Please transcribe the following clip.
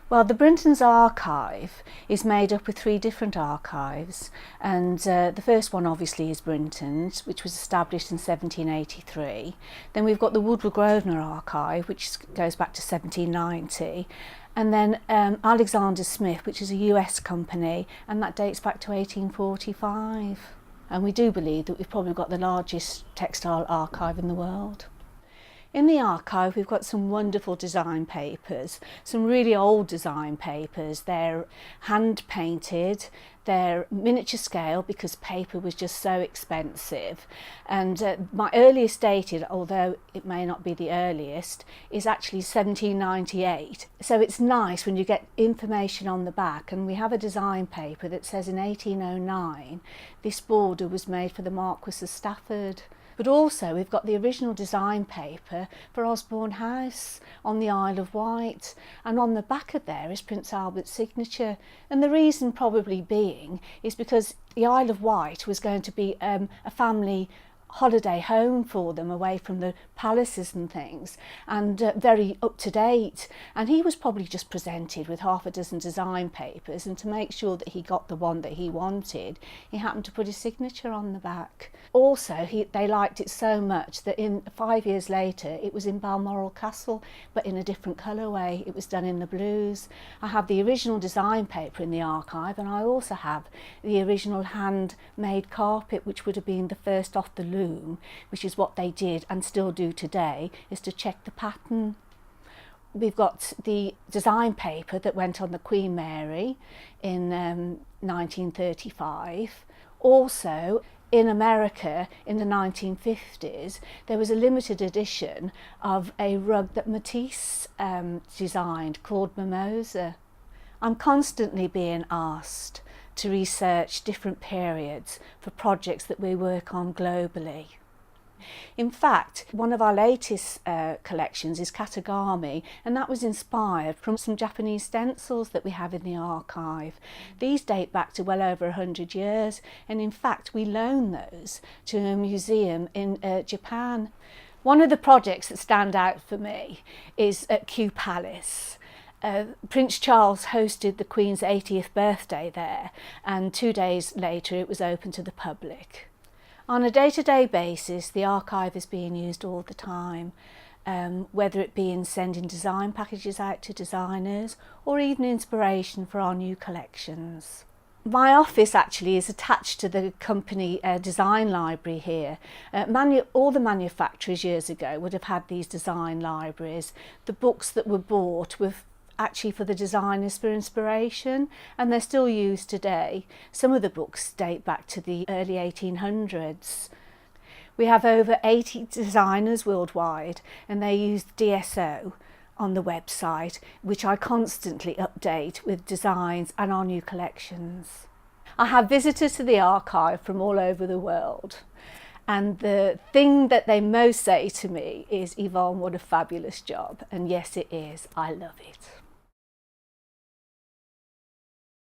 Well, the Brintons archive is made up of three different archives, and the first one obviously is Brintons, which was established in 1783. Then we've got the Woodward Grosvenor archive, which goes back to 1790, and then Alexander Smith, which is a US company, and that dates back to 1845. And we do believe that we've probably got the largest textile archive in the world. In the archive we've got some wonderful design papers, some really old design papers. They're hand painted, they're miniature scale because paper was just so expensive, and my earliest dated, although it may not be the earliest, is actually 1798. So it's nice when you get information on the back, and we have a design paper that says in 1809 this border was made for the Marquis of Stafford. But also we've got the original design paper for Osborne House on the Isle of Wight, and on the back of there is Prince Albert's signature. And the reason probably being is because the Isle of Wight was going to be a family holiday home for them, away from the palaces and things, and very up to date. And he was probably just presented with half a dozen design papers, and to make sure that he got the one that he wanted, he happened to put his signature on the back. Also, they liked it so much that 5 years later it was in Balmoral Castle, but in a different colourway. It was done in the blues. I have the original design paper in the archive, and I also have the original handmade carpet, which would have been the first off the loom, which is what they did and still do today, is to check the pattern. We've got the design paper that went on the Queen Mary in 1935. Also, in America in the 1950s, there was a limited edition of a rug that Matisse designed called Mimosa. I'm constantly being asked to research different periods for projects that we work on globally. In fact, one of our latest collections is Katagami, and that was inspired from some Japanese stencils that we have in the archive. These date back to well over 100 years, and in fact we loan those to a museum in Japan. One of the projects that stand out for me is at Kew Palace. Prince Charles hosted the Queen's 80th birthday there, and 2 days later it was open to the public. On a day-to-day basis, the archive is being used all the time, whether it be in sending design packages out to designers or even inspiration for our new collections. My office actually is attached to the company design library here. All the manufacturers years ago would have had these design libraries. The books that were bought were actually for the designers for inspiration, and they're still used today. Some of the books date back to the early 1800s. We have over 80 designers worldwide, and they use DSO on the website, which I constantly update with designs and our new collections. I have visitors to the archive from all over the world, and the thing that they most say to me is, "Yvonne, what a fabulous job." And yes, it is. I love it.